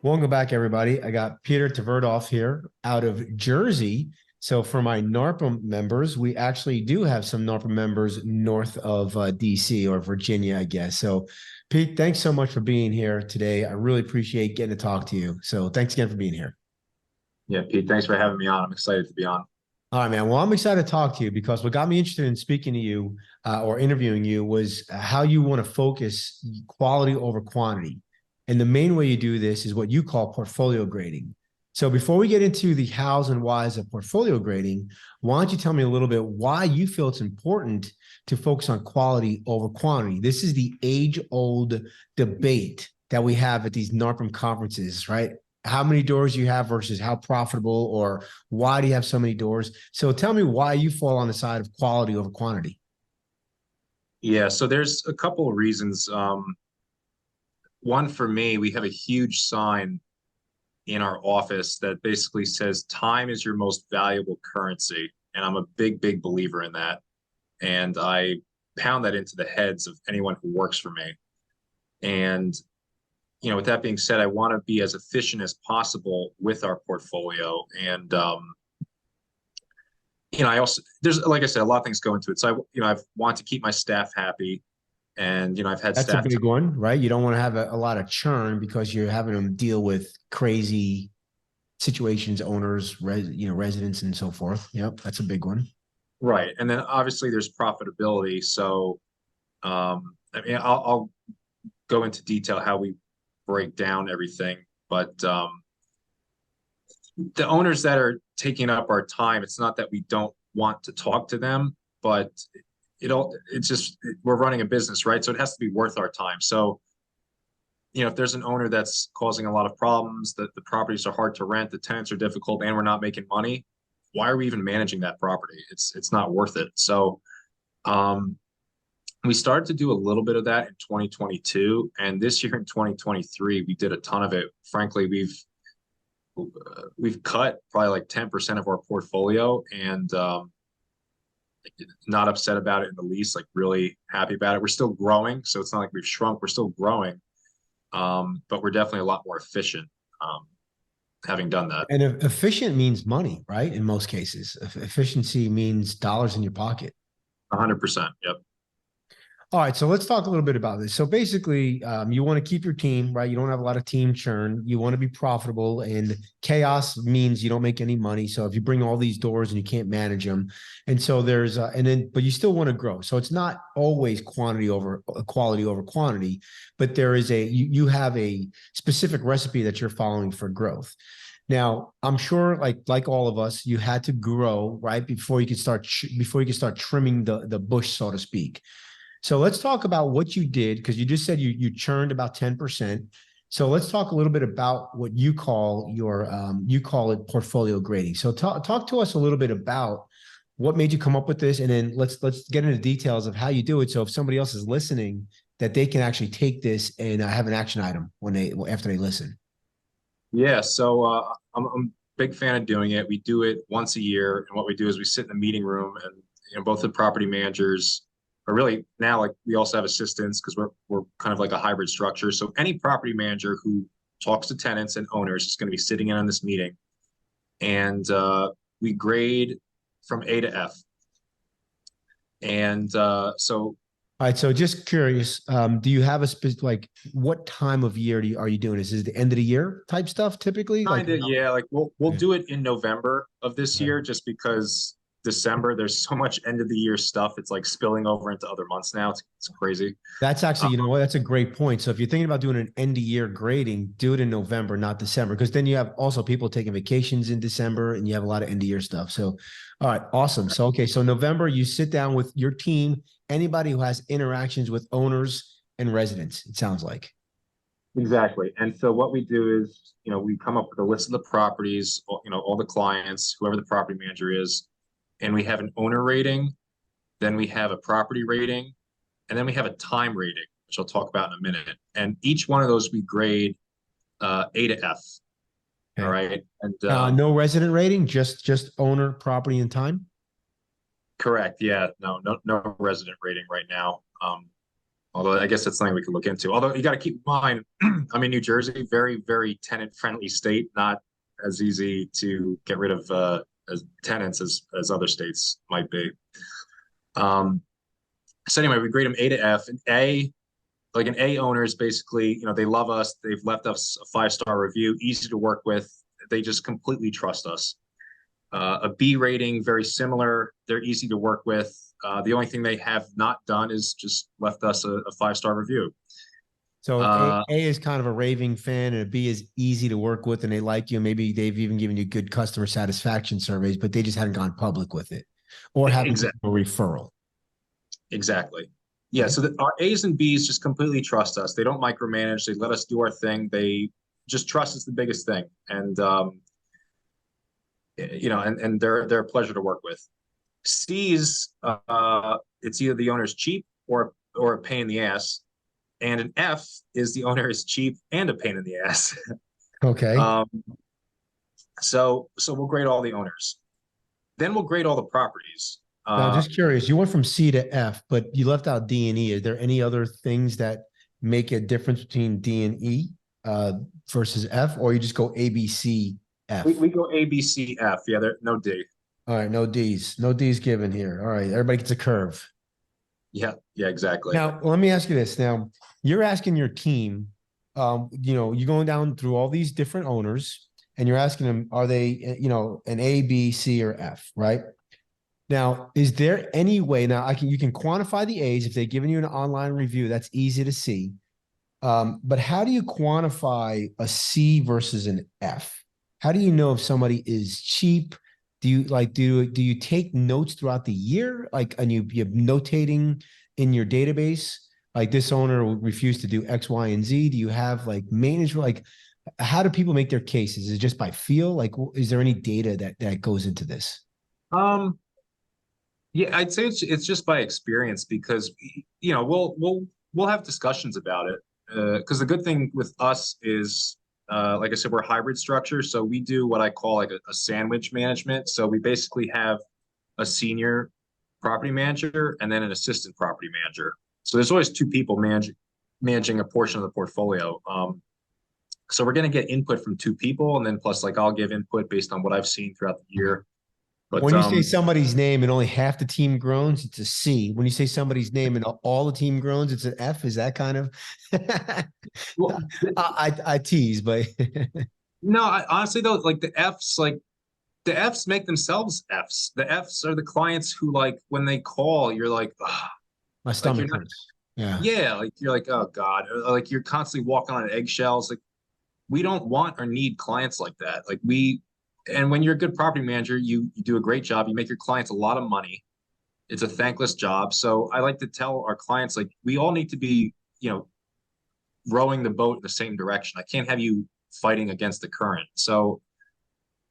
Welcome back, everybody. I got Peter Tverdov here out of Jersey. So for my NARPM members, we actually do have some NARPM members north of DC or Virginia, I guess. So Pete, thanks so much for being here today. I really appreciate getting to talk to you. So thanks again for being here. Yeah, Pete, thanks for having me on. I'm excited to be on. All right, man. Well, I'm excited to talk to you because what got me interested in speaking to you or interviewing you was how you want to focus quality over quantity. And the main way you do this is what you call portfolio grading. So before we get into the hows and whys of portfolio grading, why don't you tell me a little bit why you feel it's important to focus on quality over quantity? This is the age-old debate that we have at these NARPM conferences, right? How many doors you have versus how profitable, or why do you have so many doors? So tell me why you fall on the side of quality over quantity. Yeah, so there's a couple of reasons. One, for me, we have a huge sign in our office that basically says time is your most valuable currency. And I'm a big, big believer in that. And I pound that into the heads of anyone who works for me. And with that being said, I want to be as efficient as possible with our portfolio. And, I also, there's, like I said, a lot of things go into it. So I want to keep my staff happy. And, I've had That's a staff. big one, right? You don't want to have a lot of churn because you're having them deal with crazy situations, owners, residents and so forth. Yep. That's a big one. Right. And then obviously there's profitability. So, I'll go into detail how we break down everything, but the owners that are taking up our time, it's not that we don't want to talk to them, but it's just, we're running a business, right? So it has to be worth our time. So, if there's an owner that's causing a lot of problems, that the properties are hard to rent, the tenants are difficult, and we're not making money, why are we even managing that property? It's not worth it. So, we started to do a little bit of that in 2022, and this year in 2023, we did a ton of it. Frankly, we've cut probably like 10% of our portfolio, and not upset about it in the least, like really happy about it. We're still growing, so it's not like we've shrunk, we're still growing. But we're definitely a lot more efficient having done that. And efficient means money, right? In most cases, efficiency means dollars in your pocket. 100%. Yep. All right, so let's talk a little bit about this. So basically, you want to keep your team, right? You don't have a lot of team churn. You want to be profitable, and chaos means you don't make any money. So if you bring all these doors and you can't manage them, and so there's, but you still want to grow. So it's not always quality over quantity, but there is you have a specific recipe that you're following for growth. Now, I'm sure, like all of us, you had to grow, right, before you could start trimming the bush, so to speak. So let's talk about what you did, because you just said you churned about 10%. So let's talk a little bit about what you call you call it portfolio grading. So talk to us a little bit about what made you come up with this, and then let's get into details of how you do it. So if somebody else is listening, that they can actually take this and have an action item after they listen. Yeah. So I'm a big fan of doing it. We do it once a year, and what we do is we sit in the meeting room, and both the property managers. But really now, like, we also have assistants because we're kind of like a hybrid structure. So any property manager who talks to tenants and owners is going to be sitting in on this meeting, and we grade from A to F. And so. All right. So just curious, do you have a specific, like, what time of year are you doing this? Is it the end of the year type stuff typically? Kinda, yeah. Like we'll do it in November of this year, just because December, there's so much end of the year stuff. It's like spilling over into other months now. It's crazy. That's actually, you know what? That's a great point. So if you're thinking about doing an end of year grading, do it in November, not December, because then you have also people taking vacations in December and you have a lot of end of year stuff. So, all right, awesome. So, okay. So November, you sit down with your team, anybody who has interactions with owners and residents, it sounds like. Exactly. And so what we do is, we come up with a list of the properties, all the clients, whoever the property manager is, and we have an owner rating, then we have a property rating, and then we have a time rating, which I'll talk about in a minute. And each one of those we grade A to F. Okay. All right. And no resident rating, just owner, property, and time. Correct. Yeah. No resident rating right now. Although I guess that's something we could look into. Although you got to keep in mind, I'm in New Jersey, very, very tenant-friendly state, not as easy to get rid of as tenants as other states might be. Um, so anyway, we grade them A to F. And A, like an A owner is basically, they love us. They've left us a 5-star review, easy to work with. They just completely trust us. A B rating, very similar. They're easy to work with. The only thing they have not done is just left us a 5-star review. So A is kind of a raving fan, and a B is easy to work with, and they like you. Maybe they've even given you good customer satisfaction surveys, but they just hadn't gone public with it, or haven't given a referral. Exactly. Yeah. So our A's and B's just completely trust us. They don't micromanage. They let us do our thing. They just trust is the biggest thing, and and they're a pleasure to work with. C's, it's either the owner's cheap or a pain in the ass. And an F is the owner is cheap and a pain in the ass. Okay. So we'll grade all the owners. Then we'll grade all the properties. Now, just curious, you went from C to F, but you left out D and E. Is there any other things that make a difference between D and E versus F, or you just go A, B, C, F? We go A, B, C, F. Yeah, there no D. All right, no D's. No D's given here. All right, everybody gets a curve. Yeah, exactly. Now, let me ask you this. Now, you're asking your team, you're going down through all these different owners, and you're asking them, are they, an A, B, C, or F, right? Now, is there any way, now you can quantify the A's if they've given you an online review, that's easy to see. But how do you quantify a C versus an F? How do you know if somebody is cheap? Do you take notes throughout the year? And you're notating in your database, like this owner refused to do X, Y, and Z? Do you have maintenance? How do people make their cases? Is it just by feel? Is there any data that goes into this? Yeah, I'd say it's just by experience because we'll have discussions about it. Because the good thing with us is, like I said, we're a hybrid structure. So we do what I call a sandwich management. So we basically have a senior property manager and then an assistant property manager. So there's always 2 people managing a portion of the portfolio. So we're going to get input from 2 people, and then plus I'll give input based on what I've seen throughout the year. But when you say somebody's name and only half the team groans, it's a C. When you say somebody's name and all the team groans, it's an F. Is that kind of? Well, I tease, but no. Honestly though, the Fs make themselves Fs. The Fs are the clients who when they call, you're like, ugh. My stomach hurts. Yeah. Yeah. You're like, oh God. Or, you're constantly walking on eggshells. We don't want or need clients like that. And when you're a good property manager, you do a great job. You make your clients a lot of money. It's a thankless job. So I like to tell our clients, we all need to be, rowing the boat in the same direction. I can't have you fighting against the current. So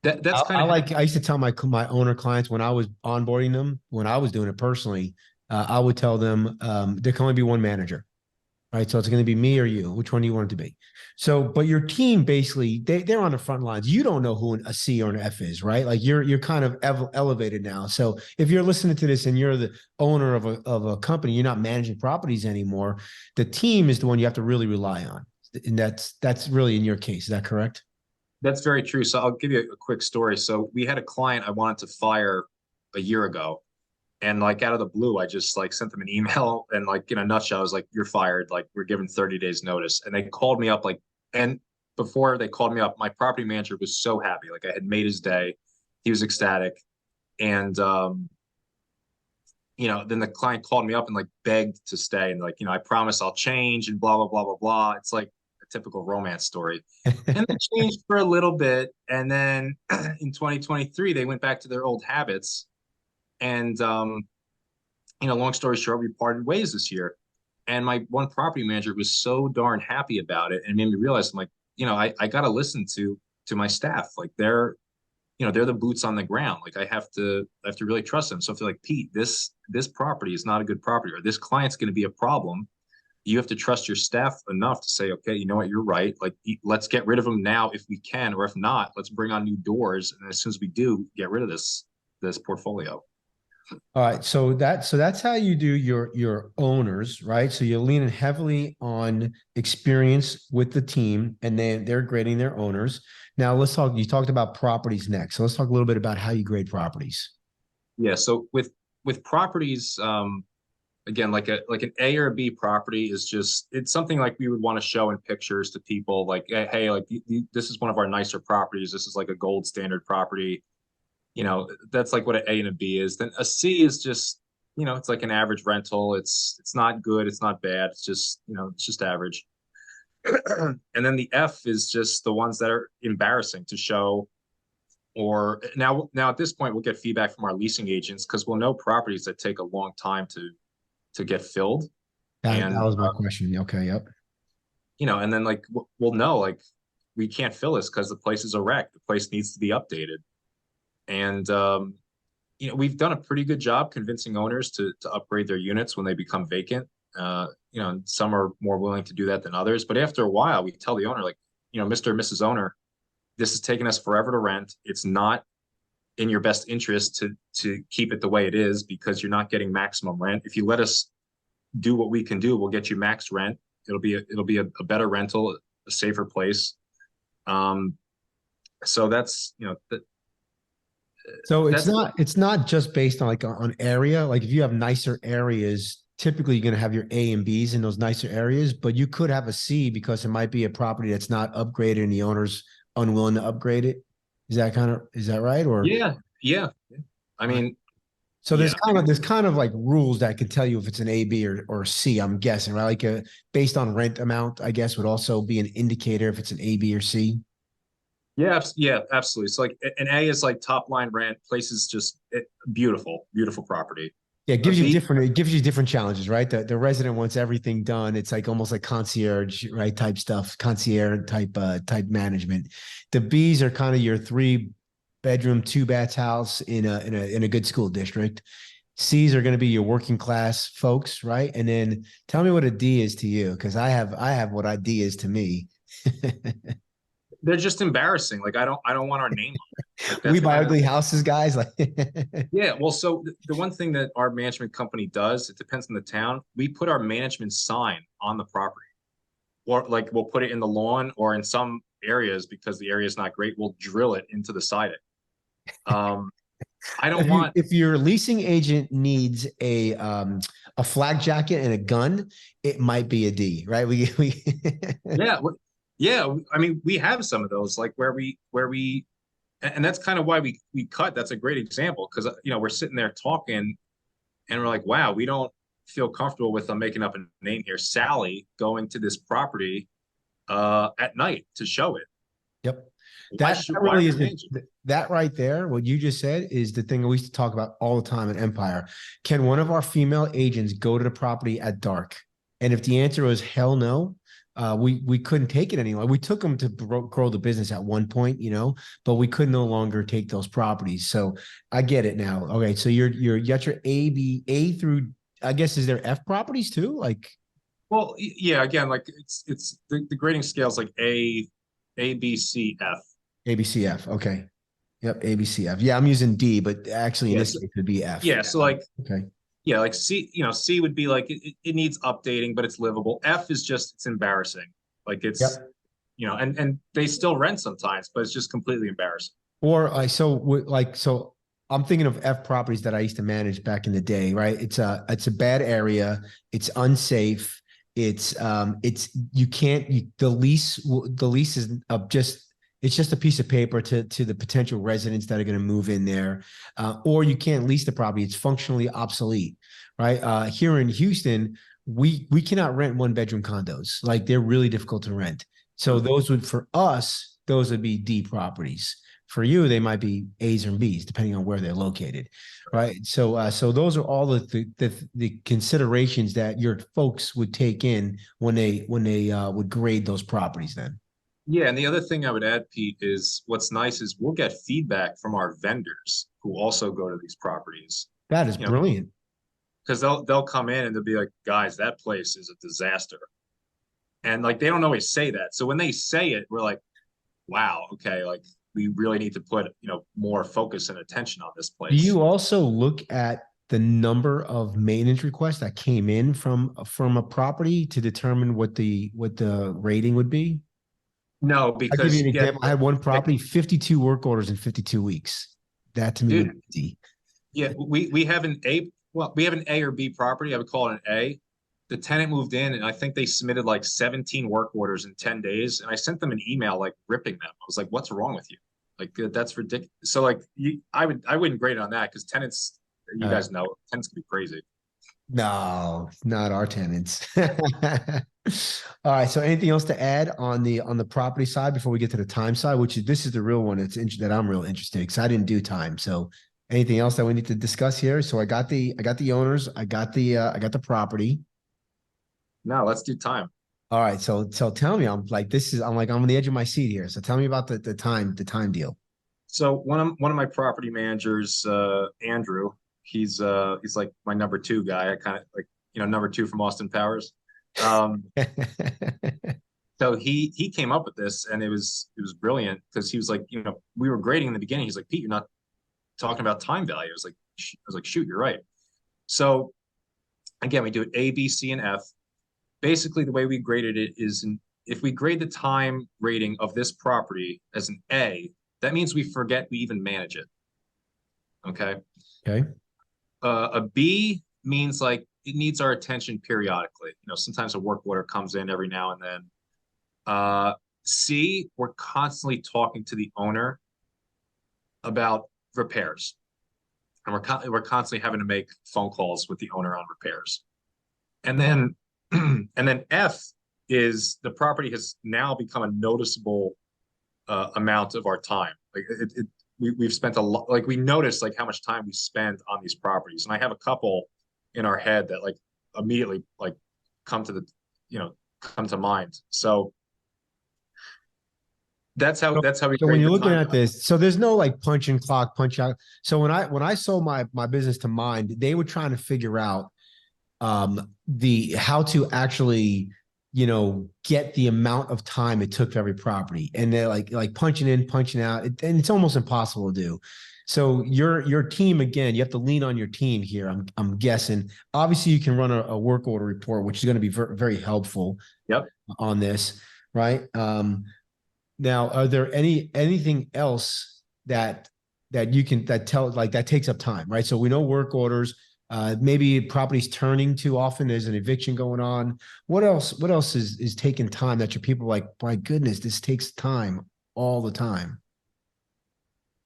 that's kind of I used to tell my owner clients when I was onboarding them, when I was doing it personally, I would tell them there can only be one manager. Right. So it's going to be me or you. Which one do you want it to be? So, but your team basically, they're on the front lines. You don't know who a C or an F is, right? You're kind of elevated now. So if you're listening to this and you're the owner of a company, you're not managing properties anymore. The team is the one you have to really rely on. And that's really in your case. Is that correct? That's very true. So I'll give you a quick story. So we had a client I wanted to fire a year ago. And out of the blue, I just sent them an email and in a nutshell, I was like, you're fired. We're given 30 days notice. And they called me up and before they called me up, my property manager was so happy. I had made his day. He was ecstatic. And, then the client called me up and begged to stay. And I promise I'll change and blah, blah, blah, blah, blah. It's a typical romance story. And they changed for a little bit. And then in 2023, they went back to their old habits. And, long story short, we parted ways this year. And my one property manager was so darn happy about it and made me realize, I got to listen to my staff. They're the boots on the ground. I have to really trust them. So if they're Pete, this property is not a good property, or this client's going to be a problem, you have to trust your staff enough to say, okay, you know what, you're right. Let's get rid of them now if we can, or if not, let's bring on new doors. And as soon as we do, get rid of this portfolio. All right, so that's how you do your owners, right? So you're leaning heavily on experience with the team, and then they're grading their owners. Now let's talk. You talked about properties next, so let's talk a little bit about how you grade properties. Yeah, so with properties, again, like an A or a B property is just, it's something like we would want to show in pictures to people, like, hey, like this is one of our nicer properties. This is like a gold standard property. That's like what an A and a B is. Then a C is just, it's like an average rental. It's not good, it's not bad. It's just, it's just average. And then the F is just the ones that are embarrassing to show. Or now at this point, we'll get feedback from our leasing agents because we'll know properties that take a long time to get filled. That And was my question. Okay, yep. and then like we'll know like we can't fill this because the place is a wreck. The place needs to be updated. And we've done a pretty good job convincing owners to upgrade their units when they become vacant. And some are more willing to do that than others. But after a while, we tell the owner, like, Mr. and Mrs. Owner, this has taken us forever to rent. It's not in your best interest to keep it the way it is because you're not getting maximum rent. If you let us do what we can do, we'll get you max rent. It'll be a better rental, a safer place. So that's So it's that's not just based on like on area. Like if you have nicer areas, typically you're going to have your A and Bs in those nicer areas, but you could have a C because it might be a property that's not upgraded and the owner's unwilling to upgrade it. Is that right? Or yeah, yeah. I mean, so yeah. there's kind of like rules that can tell you if it's an A, B, or C, I'm guessing, right? Like based on rent amount, I guess would also be an indicator if it's an A, B, or C. Yeah, yeah, absolutely. So like an A is like top line rent, place is just beautiful, beautiful property. Yeah, A B, it gives you different challenges, right? The resident wants everything done. It's like almost like concierge, right? Type stuff, concierge type management. The Bs are kind of your 3 bedroom, 2 baths house in a good school district. C's are going to be your working class folks, right? And then tell me what a D is to you, because I have what a D is to me. they're just embarrassing. Like I don't want our name on it. Like We that's buy kind of ugly houses, guys. Like yeah. Well, so the one thing that our management company does, it depends on the town. We put our management sign on the property, or like we'll put it in the lawn, or in some areas because the area is not great, we'll drill it into the siding. Um, I don't want. if your leasing agent needs a flak jacket and a gun, it might be a D, right? We Yeah, yeah. I mean, we have some of those, like and that's kind of why we cut. That's a great example because we're sitting there talking, and we're like, wow, we don't feel comfortable with them making up a name here. Sally going to this property at night to show it. Yep. Why should That why are really we is changing? that right there. What you just said is the thing we used to talk about all the time at Empire. Can one of our female agents go to the property at dark? And if the answer was hell no, we couldn't take it anymore. We took them to grow the business at one point, but we could no longer take those properties. So I get it now. Okay, so you got your A through. I guess is there F properties too? Like Well, yeah. Again, like it's the grading scale is like A, B, C, F. ABCF. Okay. Yep, ABCF. Yeah, I'm using D, but actually in this Yes. case it would be F. Yeah. So like Okay. yeah, like C, C would be like it needs updating, but it's livable. F is just it's embarrassing. Like it's Yep. and they still rent sometimes, but it's just completely embarrassing. Or so I'm thinking of F properties that I used to manage back in the day, right? It's a bad area, it's unsafe, it's you can't the lease is just it's just a piece of paper to the potential residents that are going to move in there, or you can't lease the property. It's functionally obsolete, right? Here in Houston, we cannot rent 1 bedroom condos. Like they're really difficult to rent. So for us, those would be D properties. For you, they might be A's or B's, depending on where they're located, right? So those are all the considerations that your folks would take in when they would grade those properties. Then Yeah, and the other thing I would add, Pete, is what's nice is we'll get feedback from our vendors who also go to these properties. that is You know, brilliant. because they'll come in and they'll be like, guys, that place is a disaster. And like they don't always say that. So when they say it, we're like, wow, okay, like we really need to put, more focus and attention on this Do place. you also look at the number of maintenance requests that came in from a property to determine what the rating would be? No, I'll give you because an example. I had one property, 52 work orders in 52 weeks. That to me would dude, be yeah, we have an A. Well, we have an A or B property. I would call it an A. The tenant moved in, and I think they submitted like 17 work orders in 10 days. And I sent them an email like ripping them. I was like, "What's wrong with you? Like that's ridiculous." So like, I wouldn't grade it on that because tenants, you uh, guys know, tenants can be crazy. no, not our tenants. All right. So anything else to add on the property side before we get to the time side, which is this is the real one that I'm real interested in because I didn't do time. So anything else that we need to discuss here? So I got the owners, I got the property. No, let's do time. All right. So tell me, I'm on the edge of my seat here. So tell me about the time deal. So one of my property managers, Andrew, he's like my number two guy. I kind of like, number two from Austin Powers. Um, so he came up with this, and it was brilliant because he was like, we were grading in the beginning. He's like, Pete, you're not talking about time value. I was like, shoot, you're right. So again, we do it A, B, C, and F. Basically, the way we graded it is if we grade the time rating of this property as an A, that means we forget we even manage it. Okay. Okay. A B means like it needs our attention periodically. Sometimes a work order comes in every now and then. C, we're constantly talking to the owner about repairs, and we're constantly having to make phone calls with the owner on repairs. And then F is the property has now become a noticeable amount of our time. Like we've spent a lot. Like we notice like how much time we spend on these properties, and I have a couple in our head that like immediately like come to mind. So that's how we. So when you're looking at this, so there's no like punch in clock, punch out. So when I sold my business to Mind, they were trying to figure out the how to actually get the amount of time it took for every property, and they're like punching in, punching out, and it's almost impossible to do. So your team, again, you have to lean on your team here. I'm guessing. Obviously, you can run a work order report, which is going to be very helpful. Yep. On this, right? Now, are there anything else that you can tell like that takes up time, right? So we know work orders. Maybe properties turning too often. There's an eviction going on. What else is taking time that your people are like, my goodness, this takes time all the time?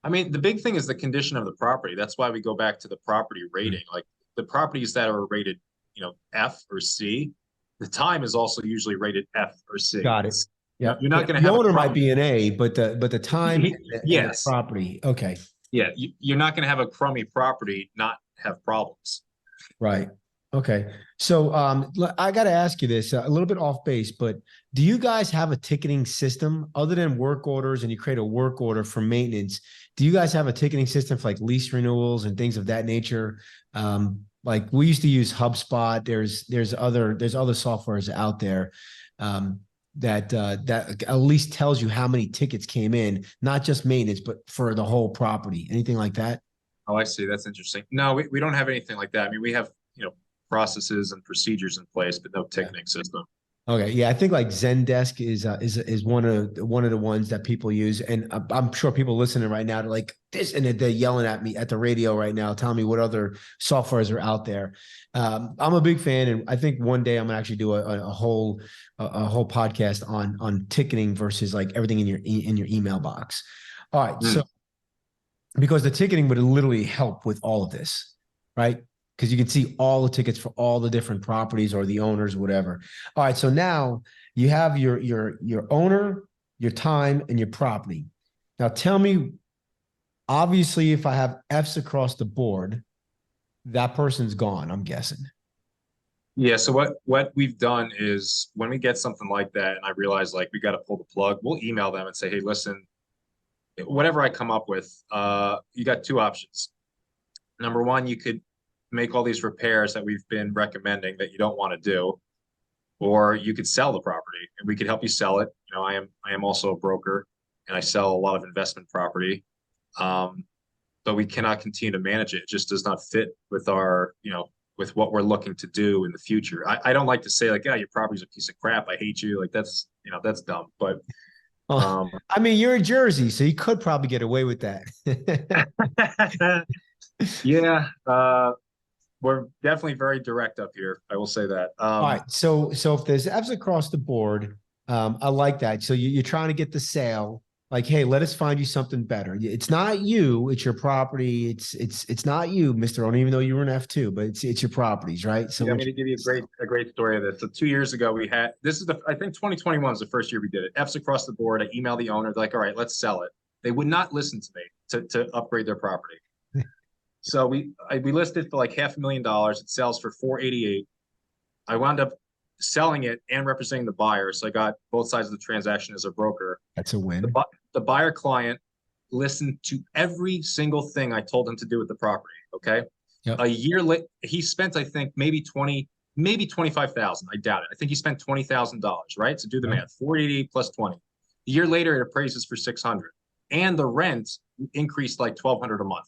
I mean, the big thing is the condition of the property. That's why we go back to the property rating. Like the properties that are rated, F or C, the time is also usually rated F or C. Got it. Yeah, you're not going to the have owner might be an A, but the time and yes, the property. Okay. Yeah, you're not going to have a crummy property not have problems. Right. Okay. So I got to ask you this a little bit off base, but do you guys have a ticketing system other than work orders, and you create a work order for maintenance? Do you guys have a ticketing system for like lease renewals and things of that nature? Like we used to use HubSpot. There's other softwares out there that at least tells you how many tickets came in, not just maintenance, but for the whole property. Anything like that? Oh, I see. That's interesting. No, we don't have anything like that. I mean, we have, processes and procedures in place, but no ticketing system. Okay, yeah, I think like Zendesk is one of the ones that people use, and I'm sure people listening right now to like this, and they're yelling at me at the radio right now, telling me what other softwares are out there. I'm a big fan, and I think one day I'm gonna actually do a whole podcast on ticketing versus like everything in your email box. All right, so because the ticketing would literally help with all of this, right? Because you can see all the tickets for all the different properties or the owners, whatever. All right, so now you have your owner, your time, and your property. Now tell me, obviously, if I have F's across the board, that person's gone, I'm guessing. Yeah, so what we've done is when we get something like that and I realize like we got to pull the plug, we'll email them and say, hey, listen, whatever I come up with, you got two options. Number one, you could make all these repairs that we've been recommending that you don't want to do, or you could sell the property and we could help you sell it. I am also a broker and I sell a lot of investment property. but we cannot continue to manage it. It just does not fit with our, with what we're looking to do in the future. I don't like to say like, yeah, your property's a piece of crap, I hate you. Like that's, that's dumb. But Well, I mean, you're in Jersey, so you could probably get away with that. yeah, we're definitely very direct up here. I will say that. All right. So if there's F's across the board, I like that. So you're trying to get the sale. Like, hey, let us find you something better. It's not you, it's your property. It's not you, Mr. Owner, even though you were an F2, but it's your properties, right? So I'm going to give you a great story of this. So 2 years ago, I think 2021 was the first year we did it. F's across the board. I emailed the owner, like, all right, let's sell it. They would not listen to me to upgrade their property. So we listed for like $500,000. It sells for 488. I wound up selling it and representing the buyer. So I got both sides of the transaction as a broker. That's a win. The buyer client listened to every single thing I told him to do with the property. Okay. Yep. A year later, he spent, I think, maybe 25,000. I doubt it. I think he spent $20,000, right? So do the math, 488 plus 20. A year later, it appraises for 600. And the rent increased like 1,200 a month.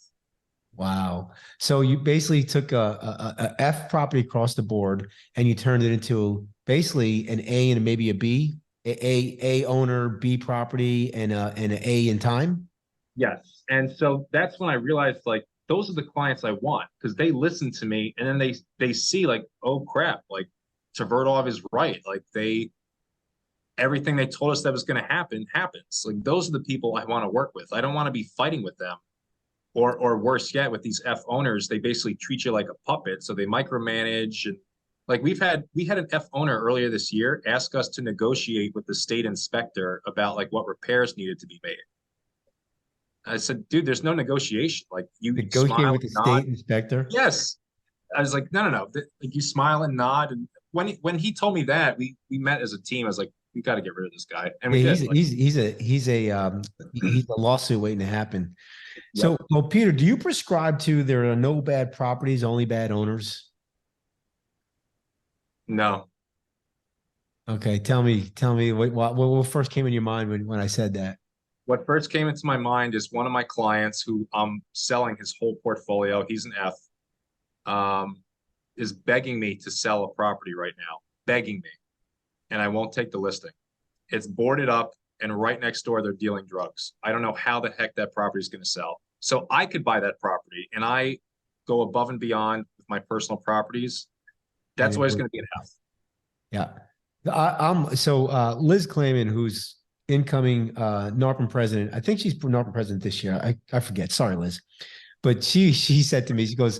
Wow. So you basically took a F property across the board and you turned it into basically an A and maybe a B, A owner, B property, and an A in time. Yes. And so that's when I realized like those are the clients I want because they listen to me and then they see like, oh crap, like Tverdov is right. Like everything they told us that was going to happen happens. Like those are the people I want to work with. I don't want to be fighting with them. Or worse yet, with these F owners, they basically treat you like a puppet. So they micromanage. And like we had an F owner earlier this year ask us to negotiate with the state inspector about like what repairs needed to be made. I said, dude, there's no negotiation. Like you negotiate with the state inspector. Yes. I was like, no. Like you smile and nod. And when he told me that, we met as a team. I was like, we got to get rid of this guy. And we did. He's a lawsuit waiting to happen. Yep. So, well, Peter, do you prescribe to there are no bad properties, only bad owners? No. Okay, tell me what first came in your mind when I said that? What first came into my mind is one of my clients who I'm selling his whole portfolio. He's an F, is begging me to sell a property right now, begging me, and I won't take the listing. It's boarded up. And right next door, they're dealing drugs. I don't know how the heck that property is going to sell. So I could buy that property and I go above and beyond with my personal properties. That's why it's going to be an F. Yeah. So Liz Clayman, who's incoming NARPM president, I think she's NARPM president this year. I forget. Sorry, Liz. But she said to me, she goes,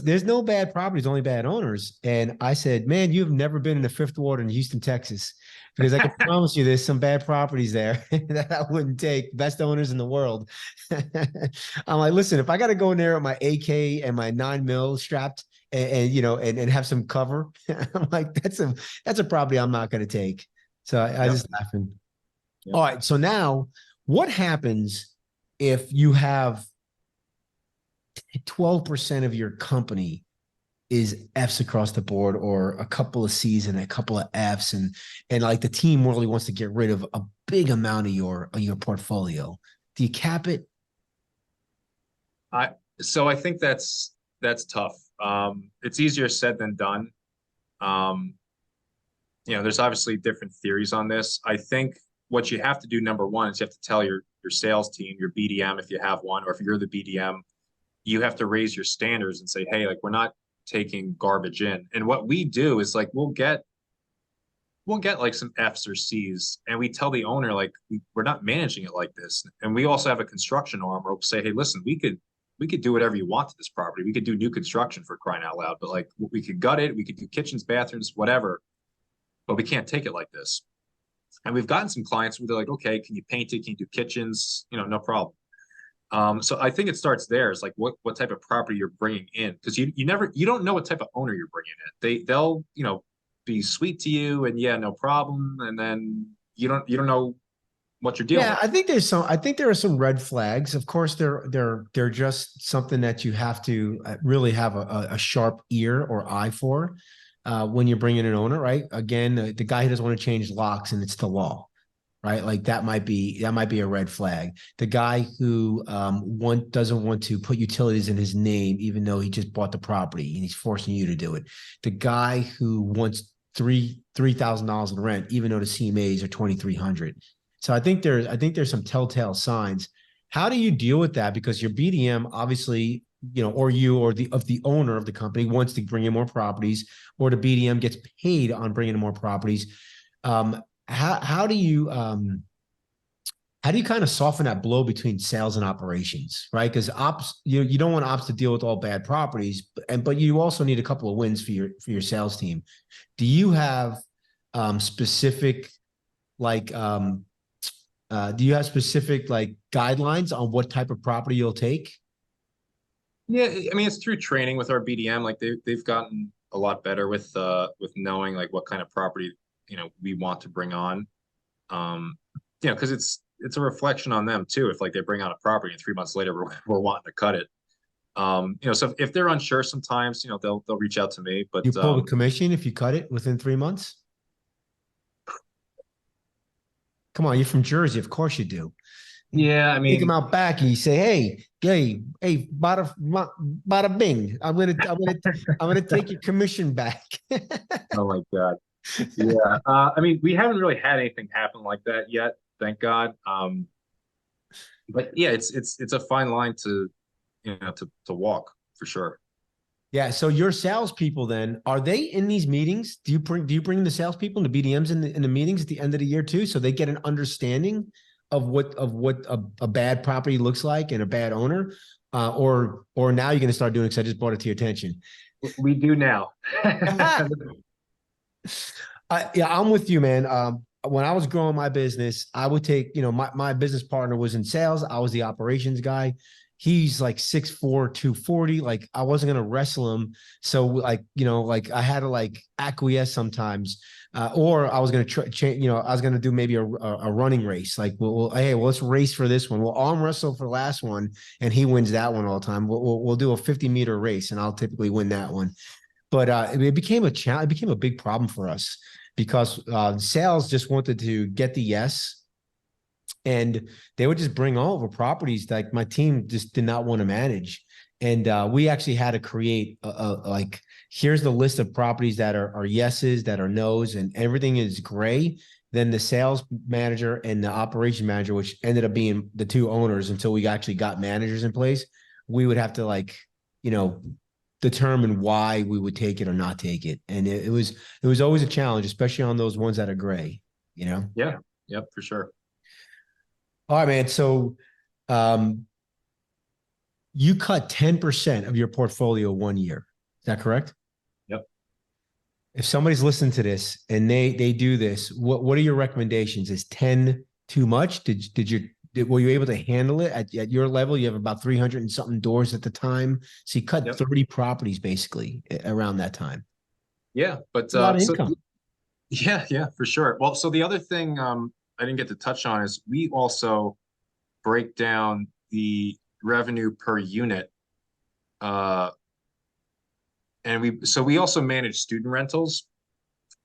there's no bad properties, only bad owners. And I said, man, you've never been in the Fifth Ward in Houston, Texas. Because I can promise you there's some bad properties there that I wouldn't take. Best owners in the world. I'm like, listen, if I got to go in there with my AK and my 9mm strapped and have some cover, I'm like, that's a property I'm not going to take. So I just laughing. Yep. All right. So now what happens if you have 12% of your company is F's across the board, or a couple of C's and a couple of F's, and like the team really wants to get rid of a big amount of your portfolio? Do you cap it? So I think that's tough. It's easier said than done. There's obviously different theories on this. I think what you have to do, number one, is you have to tell your sales team, your BDM, if you have one, or if you're the BDM, you have to raise your standards and say, hey, like we're not taking garbage in. And what we do is like we'll get like some F's or C's, and we tell the owner like we're not managing it like this. And we also have a construction arm where we'll say, hey, listen, we could do whatever you want to this property. We could do new construction, for crying out loud, but like we could gut it, we could do kitchens, bathrooms, whatever, but we can't take it like this. And we've gotten some clients where they're like, okay, can you paint it? Can you do kitchens? No problem. So I think it starts there. It's like what type of property you're bringing in, because you don't know what type of owner you're bringing in. They'll be sweet to you and yeah, no problem, and then you don't know what you're dealing with. I think there are some red flags. Of course, they're just something that you have to really have a sharp ear or eye for when you're bringing an owner, right? Again, the guy who doesn't want to change locks, and it's the law. right? Like that might be a red flag. The guy who doesn't want to put utilities in his name, even though he just bought the property and he's forcing you to do it. The guy who wants $3,000 in rent, even though the CMAs are 2,300. So I think there's some telltale signs. How do you deal with that? Because your BDM obviously, or the owner of the company wants to bring in more properties, or the BDM gets paid on bringing in more properties. How do you kind of soften that blow between sales and operations, right? Because ops, you don't want ops to deal with all bad properties, but you also need a couple of wins for your sales team. Do you have specific like do you have specific like guidelines on what type of property you'll take? Yeah, I mean, it's through training with our BDM. Like they've gotten a lot better with knowing like what kind of property, we want to bring on. Because it's a reflection on them too. If like they bring on a property and 3 months later we're wanting to cut it. So if they're unsure sometimes, they'll reach out to me. But You pull the commission if you cut it within 3 months? Come on, you're from Jersey. Of course you do. Yeah, I Take them mean, out back and you say, hey, bada bing. I'm gonna take your commission back. oh my God. Yeah. I mean, we haven't really had anything happen like that yet, thank God. But yeah, it's a fine line to to walk for sure. Yeah. So your salespeople then, are they in these meetings? Do you bring the salespeople and the BDMs in the meetings at the end of the year too, so they get an understanding of what a bad property looks like and a bad owner, or now you're going to start doing it because I just brought it to your attention. We do now. Yeah, I'm with you, man. When I was growing my business, I would take, my business partner was in sales. I was the operations guy. He's like 6'4", 240. Like I wasn't going to wrestle him. So like, like I had to like acquiesce sometimes. Or I was going to I was going to do maybe a running race. Like, hey, let's race for this one. We'll arm wrestle for the last one. And he wins that one all the time. We'll do a 50-meter race and I'll typically win that one. But it became a challenge. It became a big problem for us because sales just wanted to get the yes, and they would just bring over properties like my team just did not want to manage. And we actually had to create like, here's the list of properties that are yeses, that are nos, and everything is gray. Then the sales manager and the operation manager, which ended up being the two owners until we actually got managers in place, we would have to like, determine why we would take it or not take it. And it was always a challenge, especially on those ones that are gray, Yeah. Yep, for sure. All right, man. So you cut 10% of your portfolio 1 year. Is that correct? Yep. If somebody's listening to this and they do this, what are your recommendations? Is 10 too much? Were you able to handle it at your level? You have about 300 and something doors at the time. So you cut 30 properties basically around that time. Yeah, but a lot of income. Yeah, for sure. Well, so the other thing I didn't get to touch on is we also break down the revenue per unit. And we also manage student rentals,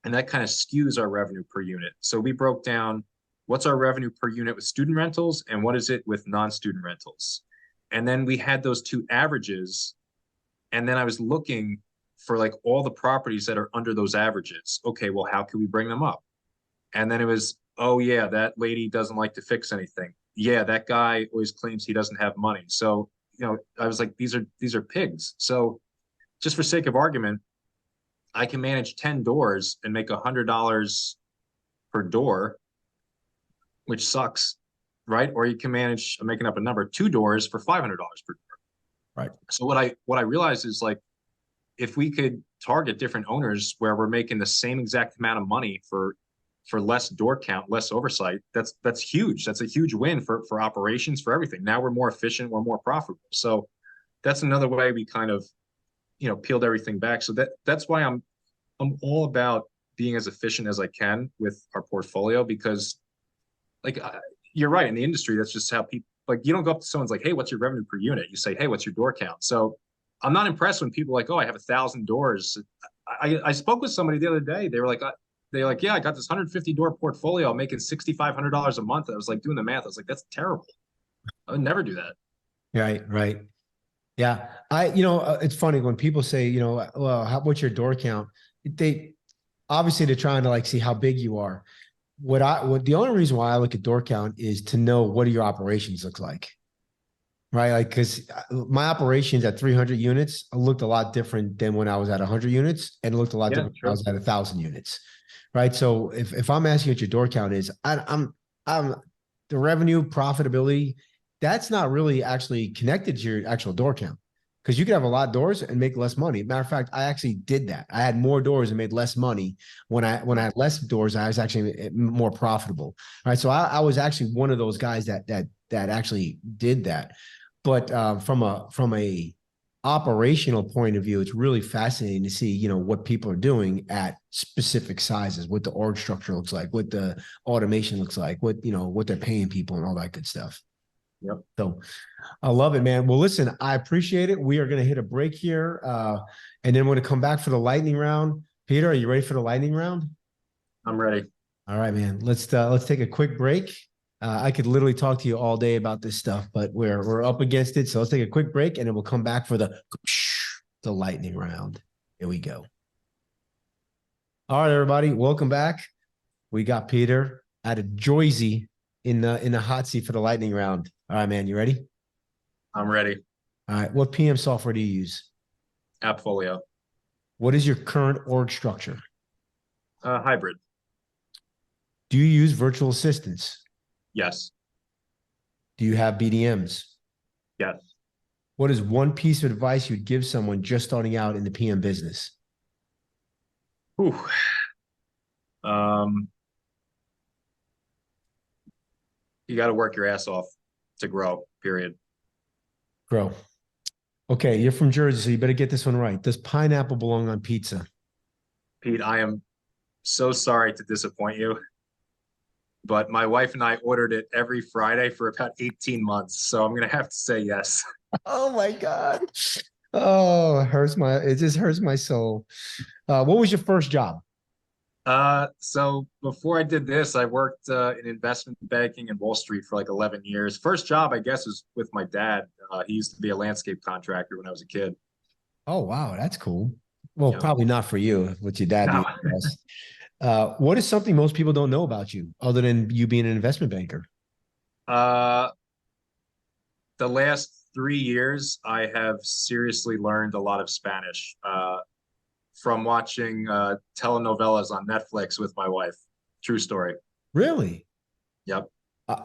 and that kind of skews our revenue per unit. So we broke down what's our revenue per unit with student rentals and what is it with non-student rentals. And then we had those two averages. And then I was looking for like all the properties that are under those averages. Okay, well, how can we bring them up? And then it was, oh yeah, that lady doesn't like to fix anything. Yeah, that guy always claims he doesn't have money. So, I was like, these are pigs. So just for sake of argument, I can manage 10 doors and make $100 per door, which sucks, right? Or you can manage, I'm making up a number, 2 doors for $500 per door. Right. So what I realized is like, if we could target different owners where we're making the same exact amount of money for less door count, less oversight, that's huge. That's a huge win for operations, for everything. Now we're more efficient, we're more profitable. So that's another way we kind of, peeled everything back. So that's why I'm all about being as efficient as I can with our portfolio, because like you're right, in the industry, that's just how people, like, you don't go up to someone's like, hey, what's your revenue per unit? You say, hey, what's your door count? So I'm not impressed when people are like, oh, I have 1,000 doors. I spoke with somebody the other day. They were like, they're like, yeah, I got this 150 door portfolio. I'm making $6,500 a month. I was like doing the math. I was like, that's terrible. I would never do that. Right, right. Yeah. It's funny when people say, well, what's your door count? They obviously they're trying to like see how big you are. The only reason why I look at door count is to know what do your operations look like, right? Like, because my operations at 300 units looked a lot different than when I was at 100 units, and it looked a lot Yeah, different when I true. was at 1,000 units, right? So if I'm asking what your door count is, I'm the revenue profitability, that's not really actually connected to your actual door count. Because you could have a lot of doors and make less money. Matter of fact, I actually did that. I had more doors and made less money. When I had less doors, I was actually more profitable. All right. So I was actually one of those guys that actually did that. But from a operational point of view, it's really fascinating to see, what people are doing at specific sizes, what the org structure looks like, what the automation looks like, what they're paying people and all that good stuff. Yep. So I love it, man. Well, listen, I appreciate it. We are going to hit a break here. And then we're going to come back for the lightning round. Peter, are you ready for the lightning round? I'm ready. All right, man. Let's take a quick break. I could literally talk to you all day about this stuff, but we're up against it. So let's take a quick break and then we'll come back for the lightning round. Here we go. All right, everybody. Welcome back. We got Peter out of Jersey in the hot seat for the lightning round. All right, man. You ready? I'm ready. All right. What PM software do you use? Appfolio. What is your current org structure? Hybrid. Do you use virtual assistants? Yes. Do you have BDMs? Yes. What is one piece of advice you'd give someone just starting out in the PM business? Whew. You got to work your ass off to grow, period. Grow. Okay, you're from Jersey, so you better get this one right. Does pineapple belong on pizza? Pete, I am so sorry to disappoint you, but my wife and I ordered it every Friday for about 18 months. So I'm going to have to say yes. Oh my God. Oh, it just hurts my soul. What was your first job? So before I did this, I worked in investment banking in Wall Street for like 11 years. First job, I guess, was with my dad. He used to be a landscape contractor when I was a kid. Oh, wow. That's cool. Well, Yeah. probably not for you, what your dad No. did. What is something most people don't know about you other than you being an investment banker? The last 3 years, I have seriously learned a lot of Spanish from watching telenovelas on Netflix with my wife. True story. Really? Yep.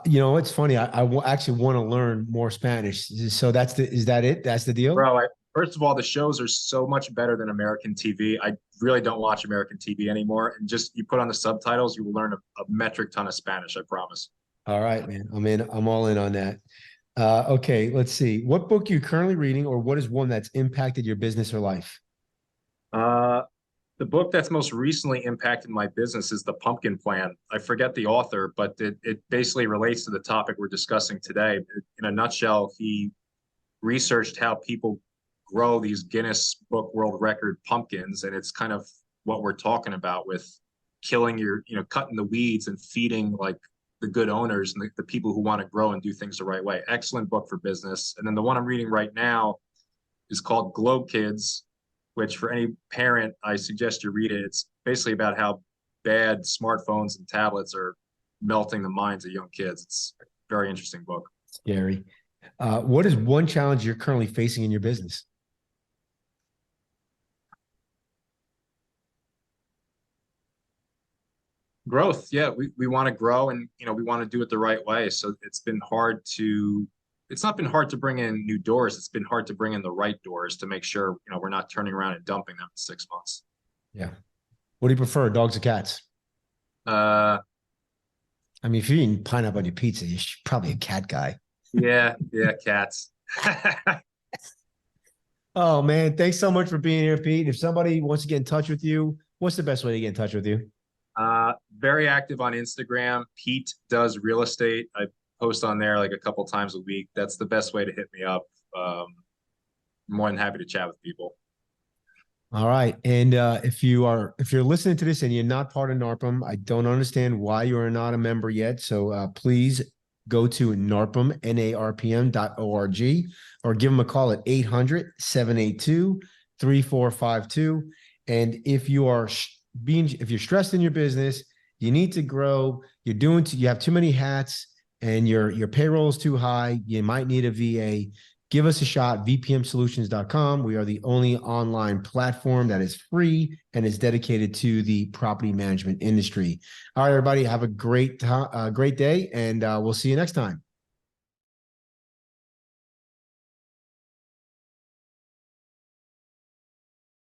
It's funny. Actually want to learn more Spanish. So is that it? That's the deal? Bro, first of all, the shows are so much better than American TV. I really don't watch American TV anymore. And just you put on the subtitles, you will learn a metric ton of Spanish, I promise. All right, man. I'm all in on that. Okay, let's see. What book are you currently reading, or what is one that's impacted your business or life? The book that's most recently impacted my business is The Pumpkin Plan. I forget the author, but it basically relates to the topic we're discussing today. In a nutshell, he researched how people grow these Guinness Book World Record pumpkins, and it's kind of what we're talking about with cutting the weeds and feeding like the good owners and the people who want to grow and do things the right way. Excellent book for business. And then the one I'm reading right now is called Glow Kids, which for any parent, I suggest you read it. It's basically about how bad smartphones and tablets are melting the minds of young kids. It's a very interesting book. Scary. What is one challenge you're currently facing in your business? Growth. Yeah, we want to grow and we want to do it the right way. So it's not been hard to bring in new doors. It's been hard to bring in the right doors to make sure, we're not turning around and dumping them in 6 months. Yeah. What do you prefer, dogs or cats? Uh, I mean, if you're eating pineapple on your pizza, you're probably a cat guy. yeah, cats. Oh, man. Thanks so much for being here, Pete. If somebody wants to get in touch with you, what's the best way to get in touch with you? Very active on Instagram. Pete Does Real Estate. I post on there like a couple times a week. That's the best way to hit me up. I'm more than happy to chat with people. All right. And if you're listening to this and you're not part of NARPM, I don't understand why you are not a member yet. So please go to NARPM, NARPM.org, or give them a call at 800-782-3452. And if you're stressed in your business, you need to grow, you have too many hats and your payroll is too high, you might need a VA. Give us a shot, vpmsolutions.com. We are the only online platform that is free and is dedicated to the property management industry. All right, everybody, have a great day, and we'll see you next time.